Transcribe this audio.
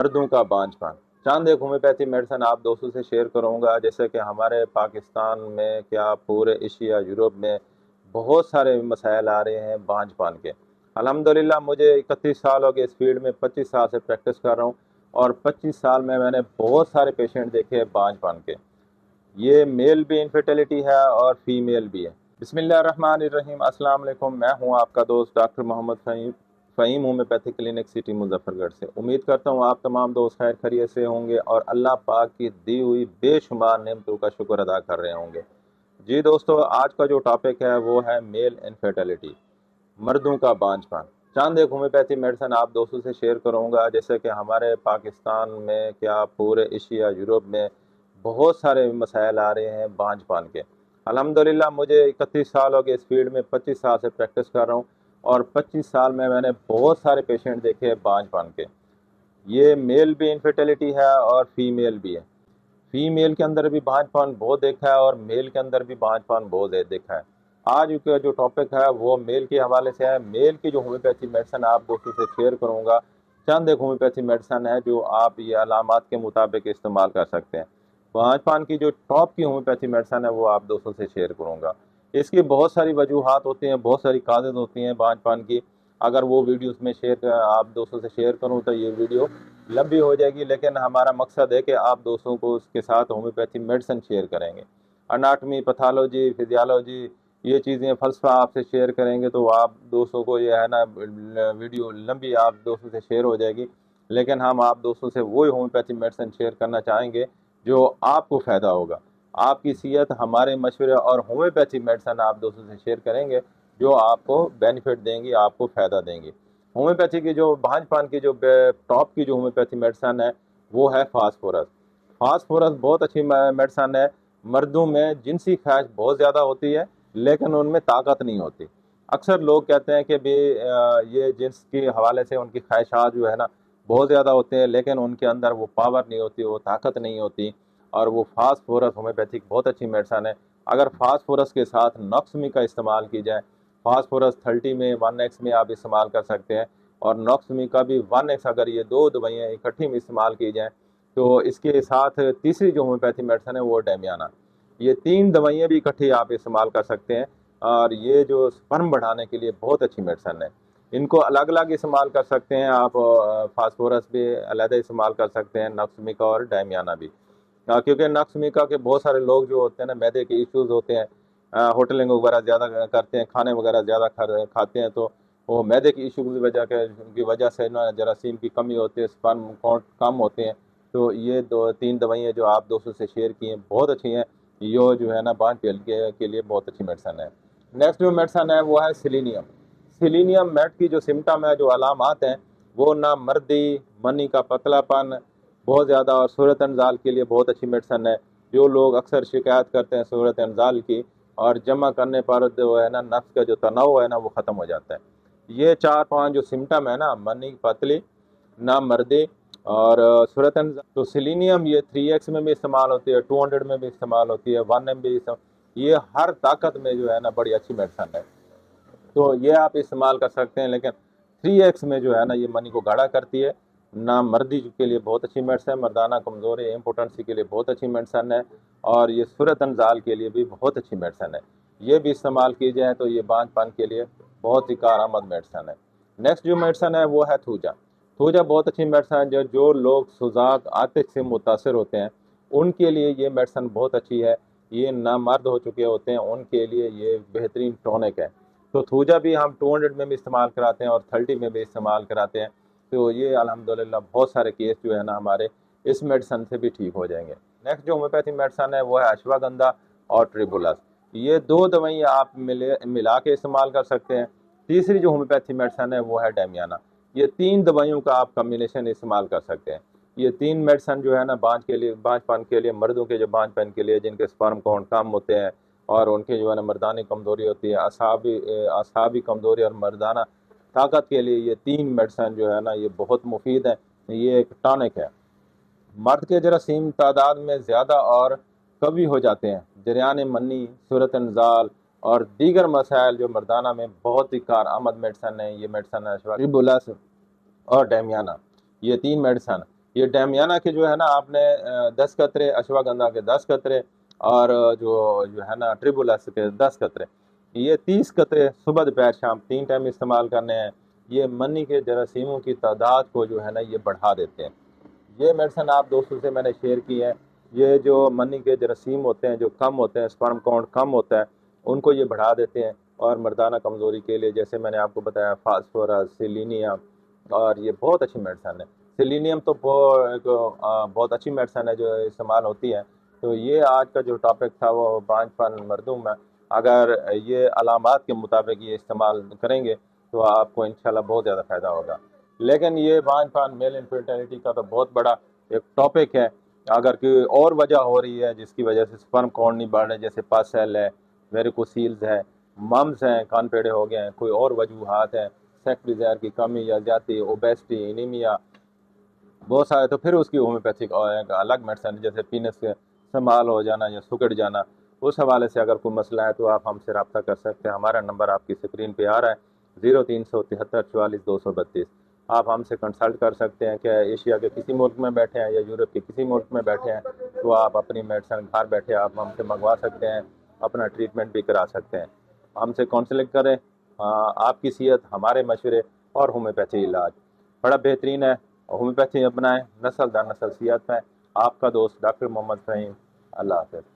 मर्दों का बांझपन। चांद एक होम्योपैथी मेडिसिन आप दोस्तों से शेयर करूंगा। जैसे कि हमारे पाकिस्तान में क्या पूरे एशिया यूरोप में बहुत सारे मसाइल आ रहे हैं बांझपन के। अल्हम्दुलिल्लाह मुझे 31 साल हो गए इस फील्ड में, 25 साल से प्रैक्टिस कर रहा हूँ और 25 साल में मैंने बहुत सारे पेशेंट देखे हैं बांझपन के। ये मेल भी इनफर्टिलिटी है और फीमेल भी है। बिस्मिल्लाहिर्रहमानिर्रहीम, अस्सलाम वालेकुम। मैं हूं आपका दोस्त doctor Mohammad Faheem, Faheem homeopathic clinic city Muzaffargarh से। उम्मीद करता हूं आप तमाम दोस्त खैर खैरियत से होंगे और अल्लाह पाक की दी हुई बेशुमार नेमतों का शुक्र अदा कर रहे होंगे। जी दोस्तों, आज का जो टॉपिक है वो है मेल इनफर्टिलिटी, मर्दों का बांझपन। चांद एक होम्योपैथी मेडिसिन आप दोस्तों से शेयर करूंगा। जैसे कि हमारे पाकिस्तान में क्या पूरे एशिया यूरोप में बहुत सारे मसाइल आ रहे हैं बांझपन के। अल्हम्दुलिल्लाह मुझे 31 साल हो गए इस फील्ड में, 25 साल से प्रैक्टिस कर रहा हूँ और 25 साल में मैंने बहुत सारे पेशेंट देखे हैं बांझपन के। ये मेल भी इनफर्टिलिटी है और फीमेल भी है। फीमेल के अंदर भी बांझपन बहुत देखा है और मेल के अंदर भी बांझपन बहुत देखा है। आज का जो टॉपिक है वो मेल के हवाले से है। मेल की जो होम्योपैथी मेडिसिन आप दोस्तों से शेयर करूंगा। चंद एक होम्योपैथी मेडिसिन है जो आप ये अलामात के मुताबिक इस्तेमाल कर सकते हैं। बांझपन की जो टॉप की होम्योपैथी मेडिसिन है वो आप दोस्तों से शेयर करूंगा। इसकी बहुत सारी वजूहात होती हैं, बहुत सारी काजेज होती हैं बांझपन की। अगर वो वीडियो उसमें शेयर आप दोस्तों से शेयर करूँ तो ये वीडियो लंबी हो जाएगी, लेकिन हमारा मकसद है कि आप दोस्तों को उसके साथ होम्योपैथी मेडिसिन शेयर करेंगे। अनाटमी, पैथोलॉजी, फिजियोलॉजी, ये चीज़ें फ़लसफ़ा आपसे शेयर करेंगे तो आप दोस्तों को ये है ना वीडियो लंबी आप दोस्तों से शेयर हो जाएगी। लेकिन हम आप दोस्तों से वही होम्योपैथी मेडिसिन शेयर करना चाहेंगे जो आपको फ़ायदा होगा। आपकी सेहत हमारे मशवरे और होम्योपैथी मेडिसिन आप दोस्तों से शेयर करेंगे जो आपको बेनिफिट देंगी, आपको फ़ायदा देंगी। होम्योपैथी की जो भांज की जो टॉप की जो होम्योपैथी मेडिसिन है वो है फास्फोरस। फास्फोरस बहुत अच्छी मेडिसिन है। मर्दों में जिनसी ख्वाहिश बहुत ज़्यादा होती है लेकिन उनमें ताकत नहीं होती। अक्सर लोग कहते हैं कि भी ये जिन्स के हवाले से उनकी ख्वाहिशात जो है ना बहुत ज़्यादा होते हैं, लेकिन उनके अंदर वो पावर नहीं होती, वो ताकत नहीं होती। और वो फास्फोरस होम्योपैथिक बहुत अच्छी मेडिसिन है। अगर फास्फोरस के साथ नॉक्समी का इस्तेमाल की जाए, फास्फोरस 30 में 1x में आप इस्तेमाल कर सकते हैं और नॉक्समी का भी 1x, अगर ये दो दवाइयाँ इकट्ठी में इस्तेमाल की जाएँ तो इसके साथ तीसरी जो होम्योपैथी मेडिसिन है वो डैमियाना। ये 3 दवाइयाँ भी इकट्ठी आप इस्तेमाल कर सकते हैं और ये जो स्पर्म बढ़ाने के लिए बहुत अच्छी मेडिसिन है। इनको अलग-अलग इस्तेमाल कर सकते हैं आप, फास्फोरस भी अलग इस्तेमाल कर सकते हैं, नक्समिका और डैमियाना भी। क्योंकि नक्समिका के बहुत सारे लोग जो होते हैं ना मैदे के इश्यूज़ होते हैं, होटलिंग वगैरह ज़्यादा करते हैं, खाने वगैरह ज़्यादा खाते हैं, तो वो मैदे की इशू की वजह से ना जरासीम की कमी होती है, स्पर्म काउंट कम होते हैं। तो ये 2-3 दवाइयाँ जो आप दोस्तों से शेयर की हैं बहुत अच्छी हैं। यो जो है ना बांझ के लिए बहुत अच्छी मेडिसिन है। नेक्स्ट जो मेडिसिन है वो है सेलेनियम। सेलेनियम मेट की जो सिम्टम है, जो अलामात हैं, वो ना मर्दी, मनी का पतलापन बहुत ज़्यादा और सूरत अंजाल के लिए बहुत अच्छी मेडिसिन है। जो लोग अक्सर शिकायत करते हैं सूरत अंजाल की और जमा करने पर जो है ना नफ्स का जो तनाव है ना वो ख़त्म हो जाता है। ये 4-5 जो सिम्टम है ना, मनी पतली, ना मर्दी और सूरत अंजाल, तो सेलेनियम ये 3x में भी इस्तेमाल होती है, 200 में भी इस्तेमाल होती है, 1 m भी ये हर ताकत में जो है ना बड़ी अच्छी मेडिसिन है। तो ये आप इस्तेमाल कर सकते हैं। लेकिन 3x में जो है ना ये मनी को गाढ़ा करती है। ना मर्दी के लिए बहुत अच्छी मेडिसिन है, मर्दाना कमज़ोरी इम्पोर्टेंसी के लिए बहुत अच्छी मेडिसिन है और ये सूरत अंजाल के लिए भी बहुत अच्छी मेडिसिन है। ये भी इस्तेमाल की जाए तो ये बांझपन के लिए बहुत ही कारआमद मेडिसिन है। नेक्स्ट जो मेडिसिन है वो है थूजा। थूजा बहुत अच्छी मेडिसिन है। जो लोग सुजाक आतिश से मुतासर होते हैं उनके लिए ये मेडिसिन बहुत अच्छी है। ये नामर्द हो चुके होते हैं उनके लिए ये बेहतरीन टॉनिक है। तो थूजा भी हम 200 में भी इस्तेमाल कराते हैं और 30 में भी इस्तेमाल कराते हैं। तो ये अल्हम्दुलिल्लाह बहुत सारे केस जो है ना हमारे इस मेडिसिन से भी ठीक हो जाएंगे। नेक्स्ट जो होम्योपैथी मेडिसिन है वो है अश्वगंधा और ट्रिबुलस। ये 2 दवाइयाँ आप मिला के इस्तेमाल कर सकते हैं। तीसरी जो होम्योपैथी मेडिसिन है वो है डैमियाना। ये 3 दवाइयों का आप कम्बिनेशन इस्तेमाल कर सकते हैं। ये 3 मेडिसिन जो है ना बांझपन के लिए, मर्दों के जो बांझपन के लिए जिनके स्पर्म काउंट कम होते हैं और उनकी जो है ना मर्दानी कमज़ोरी होती है, असाबी कमज़ोरी और मर्दाना ताकत के लिए ये 3 मेडिसिन जो है ना ये बहुत मुफीद है। ये एक टॉनिक है। मर्द के जरासीम तादाद में ज़्यादा और कभी हो जाते हैं। जरियान मनी, सूरत इंजाल और दीगर मसाइल जो मर्दाना में बहुत ही कारआमद मेडिसिन है। ये मेडिसिन है और डैमियाना, ये 3 मेडिसिन। ये डैमियाना के जो है ना, आपने 10 कतरे, अश्वगंधा के 10 कतरे, और जो है ना ट्रिबुलस के 10 कतरे, ये 30 कतरे सुबह दोपहर शाम 3 टाइम इस्तेमाल करने हैं। ये मनी के जरासीमों की तादाद को जो है ना ये बढ़ा देते हैं। ये मेडिसिन आप दोस्तों से मैंने शेयर की है। ये जो मनी के जरासीम होते हैं, जो कम होते हैं, स्पर्म काउंट कम होता है, उनको ये बढ़ा देते हैं। और मर्दाना कमज़ोरी के लिए जैसे मैंने आपको बताया, फास्फोरस, सेलेनियम, और ये बहुत अच्छी मेडिसिन है। सेलेनियम तो बहुत अच्छी मेडिसिन है जो इस्तेमाल होती है। तो ये आज का जो टॉपिक था वो बांझपन मर्दों में, अगर ये अलामात के मुताबिक ये इस्तेमाल करेंगे तो आपको इंशाल्लाह बहुत ज़्यादा फ़ायदा होगा। लेकिन ये बांझपन, मेल इनफर्टिलिटी का तो बहुत बड़ा एक टॉपिक है। अगर कोई और वजह हो रही है जिसकी वजह से स्पर्म काउंट नहीं बढ़ रहे, जैसे पस सेल है, वेरिकोसील्स है, मम्स हैं, कान पेड़े हो गए हैं, कोई और वजूहात हैं, सेक्स डिज़ायर की कमी या ज्यादती, ओबेसिटी, एनीमिया, बहुत सारे, तो फिर उसकी होम्योपैथिक और एक अलग मेडिसिन, जैसे पीनस के संभाल हो जाना या सुकड़ जाना, उस हवाले से अगर कोई मसला है तो आप हमसे रब्ता कर सकते हैं। हमारा नंबर आपकी स्क्रीन पे आ रहा है, 0373 44 232। आप हमसे कंसल्ट कर सकते हैं। क्या एशिया के किसी मुल्क में बैठे हैं या यूरोप के किसी मुल्क में बैठे हैं, तो आप अपनी मेडिसिन घर बैठे आप हमसे मंगवा सकते हैं, अपना ट्रीटमेंट भी करा सकते हैं। हमसे काउंसलिंग करें। आपकी सेहत हमारे मशवरे और होम्योपैथी इलाज बड़ा बेहतरीन है। होम्योपैथी अपनाएं, नस्ल दर नस्ल सेहत में। आपका दोस्त डॉक्टर मोहम्मद फ़हीम। अल्लाह हाफ़िज़।